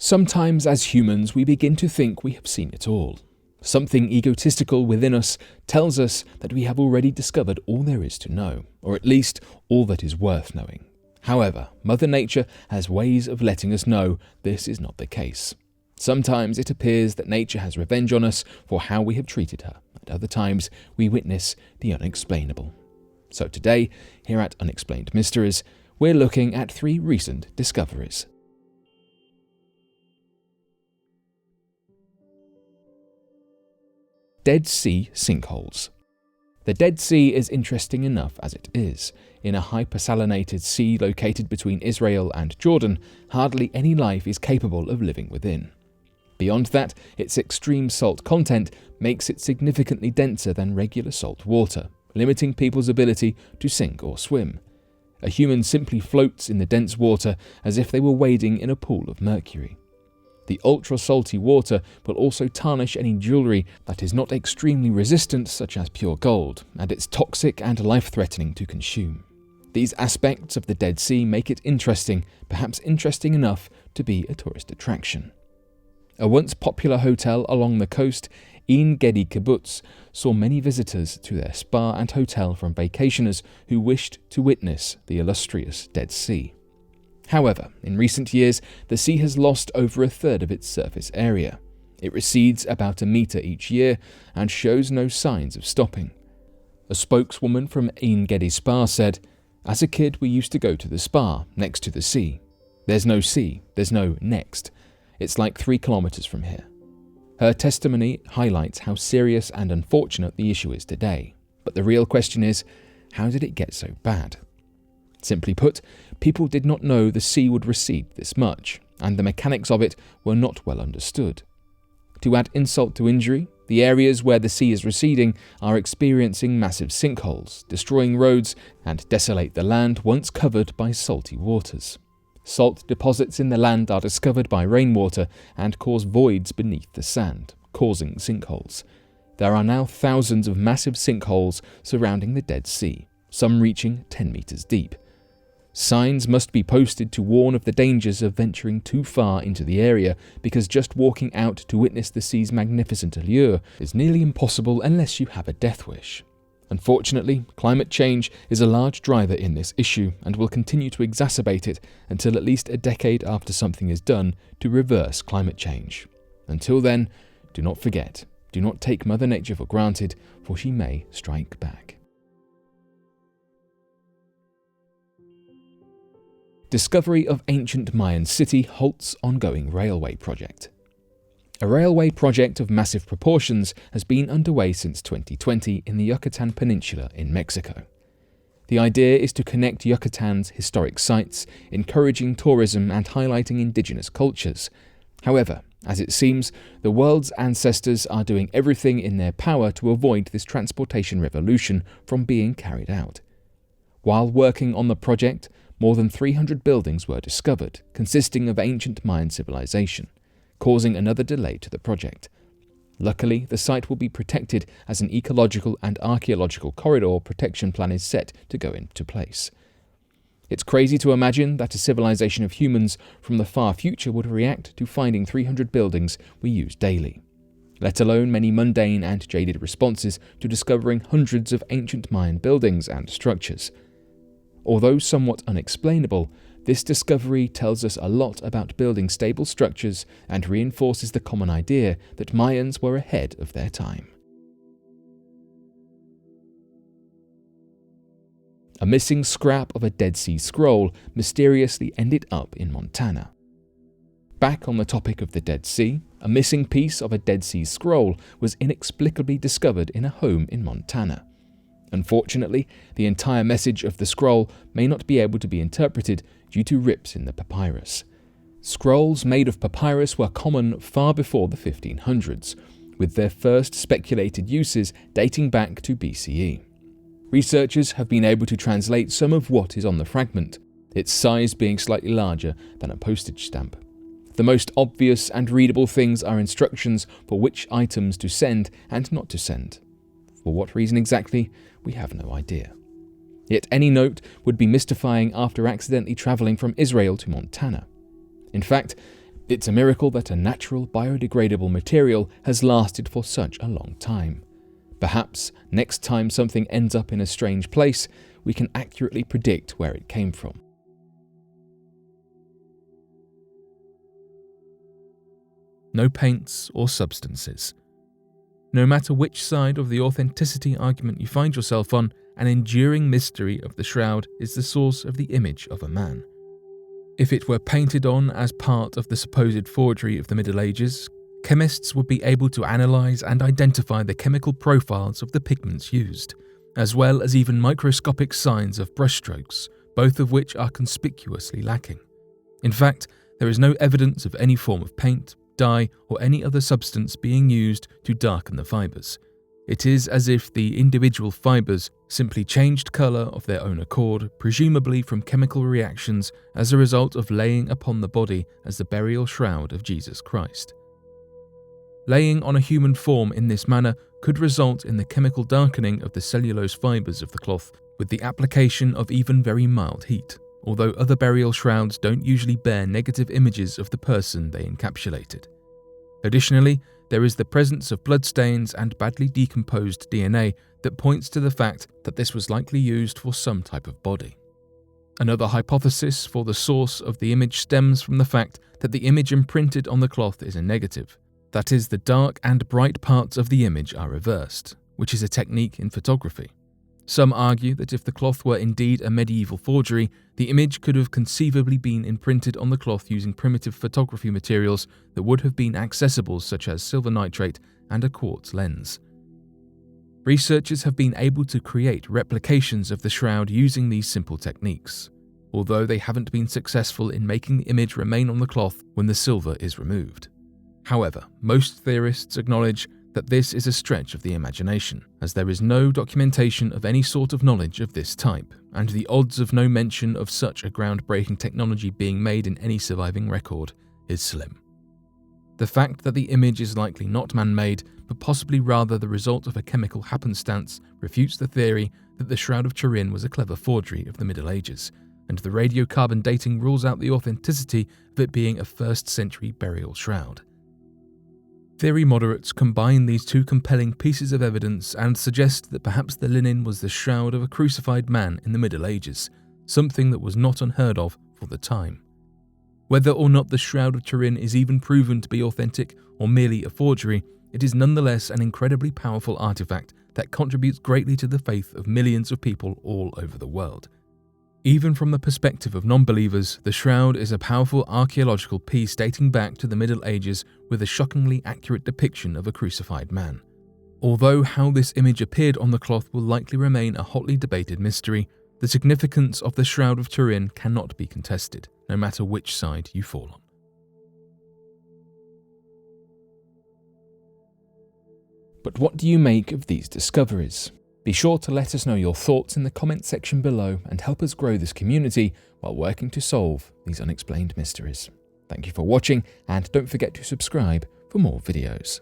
Sometimes as humans we begin to think we have seen it all. Something egotistical within us tells us that we have already discovered all there is to know, or at least all that is worth knowing. However, Mother Nature has ways of letting us know this is not the case. Sometimes it appears that nature has revenge on us for how we have treated her. At other times, we witness the unexplainable. So today, here at Unexplained Mysteries, we're looking at 3 recent discoveries. Dead Sea Sinkholes. The Dead Sea is interesting enough as it is. In a hypersalinated sea located between Israel and Jordan, hardly any life is capable of living within. Beyond that, its extreme salt content makes it significantly denser than regular salt water, limiting people's ability to sink or swim. A human simply floats in the dense water as if they were wading in a pool of mercury. The ultra-salty water will also tarnish any jewellery that is not extremely resistant, such as pure gold, and it's toxic and life-threatening to consume. These aspects of the Dead Sea make it interesting, perhaps interesting enough to be a tourist attraction. A once popular hotel along the coast, Ein Gedi Kibbutz, saw many visitors to their spa and hotel from vacationers who wished to witness the illustrious Dead Sea. However, in recent years, the sea has lost over a third of its surface area. It recedes about a metre each year and shows no signs of stopping. A spokeswoman from Ein Gedi Spa said, "As a kid, we used to go to the spa next to the sea. There's no sea, there's no next. It's like 3 kilometres from here." Her testimony highlights how serious and unfortunate the issue is today. But the real question is, how did it get so bad? Simply put, people did not know the sea would recede this much, and the mechanics of it were not well understood. To add insult to injury, the areas where the sea is receding are experiencing massive sinkholes, destroying roads and desolate the land once covered by salty waters. Salt deposits in the land are discovered by rainwater and cause voids beneath the sand, causing sinkholes. There are now thousands of massive sinkholes surrounding the Dead Sea, some reaching 10 metres deep. Signs must be posted to warn of the dangers of venturing too far into the area, because just walking out to witness the sea's magnificent allure is nearly impossible unless you have a death wish. Unfortunately, climate change is a large driver in this issue and will continue to exacerbate it until at least a decade after something is done to reverse climate change. Until then, do not forget, do not take Mother Nature for granted, for she may strike back. Discovery of ancient Mayan city halts ongoing railway project. A railway project of massive proportions has been underway since 2020 in the Yucatan Peninsula in Mexico. The idea is to connect Yucatan's historic sites, encouraging tourism and highlighting indigenous cultures. However, as it seems, the world's ancestors are doing everything in their power to avoid this transportation revolution from being carried out. While working on the project, more than 300 buildings were discovered, consisting of ancient Mayan civilization, causing another delay to the project. Luckily, the site will be protected as an ecological and archaeological corridor protection plan is set to go into place. It's crazy to imagine that a civilization of humans from the far future would react to finding 300 buildings we use daily, let alone many mundane and jaded responses to discovering hundreds of ancient Mayan buildings and structures. Although somewhat unexplainable, this discovery tells us a lot about building stable structures and reinforces the common idea that Mayans were ahead of their time. A missing scrap of a Dead Sea Scroll mysteriously ended up in Montana. Back on the topic of the Dead Sea, a missing piece of a Dead Sea Scroll was inexplicably discovered in a home in Montana. Unfortunately, the entire message of the scroll may not be able to be interpreted due to rips in the papyrus. Scrolls made of papyrus were common far before the 1500s, with their first speculated uses dating back to BCE. Researchers have been able to translate some of what is on the fragment, its size being slightly larger than a postage stamp. The most obvious and readable things are instructions for which items to send and not to send. For what reason exactly, we have no idea. Yet any note would be mystifying after accidentally travelling from Israel to Montana. In fact, It's a miracle that a natural biodegradable material has lasted for such a long time. Perhaps next time something ends up in a strange place, we can accurately predict where it came from. No paints or substances. No matter which side of the authenticity argument you find yourself on, an enduring mystery of the shroud is the source of the image of a man. If it were painted on as part of the supposed forgery of the Middle Ages, chemists would be able to analyse and identify the chemical profiles of the pigments used, as well as even microscopic signs of brushstrokes, both of which are conspicuously lacking. In fact, there is no evidence of any form of paint, dye, or any other substance being used to darken the fibres. It is as if the individual fibres simply changed colour of their own accord, presumably from chemical reactions as a result of laying upon the body as the burial shroud of Jesus Christ. Laying on a human form in this manner could result in the chemical darkening of the cellulose fibres of the cloth with the application of even very mild heat, although other burial shrouds don't usually bear negative images of the person they encapsulated. Additionally, there is the presence of bloodstains and badly decomposed DNA that points to the fact that this was likely used for some type of body. Another hypothesis for the source of the image stems from the fact that the image imprinted on the cloth is a negative. That is, the dark and bright parts of the image are reversed, which is a technique in photography. Some argue that if the cloth were indeed a medieval forgery, the image could have conceivably been imprinted on the cloth using primitive photography materials that would have been accessible, such as silver nitrate and a quartz lens. Researchers have been able to create replications of the shroud using these simple techniques, although they haven't been successful in making the image remain on the cloth when the silver is removed. However, most theorists acknowledge that this is a stretch of the imagination, as there is no documentation of any sort of knowledge of this type, and the odds of no mention of such a groundbreaking technology being made in any surviving record is slim. The fact that the image is likely not man-made, but possibly rather the result of a chemical happenstance, refutes the theory that the Shroud of Turin was a clever forgery of the Middle Ages, and the radiocarbon dating rules out the authenticity of it being a 1st century burial shroud. Theory moderates combine these two compelling pieces of evidence and suggest that perhaps the linen was the shroud of a crucified man in the Middle Ages, something that was not unheard of for the time. Whether or not the Shroud of Turin is even proven to be authentic or merely a forgery, it is nonetheless an incredibly powerful artifact that contributes greatly to the faith of millions of people all over the world. Even from the perspective of non-believers, the shroud is a powerful archaeological piece dating back to the Middle Ages with a shockingly accurate depiction of a crucified man. Although how this image appeared on the cloth will likely remain a hotly debated mystery, the significance of the Shroud of Turin cannot be contested, no matter which side you fall on. But what do you make of these discoveries? Be sure to let us know your thoughts in the comments section below and help us grow this community while working to solve these unexplained mysteries. Thank you for watching, and don't forget to subscribe for more videos.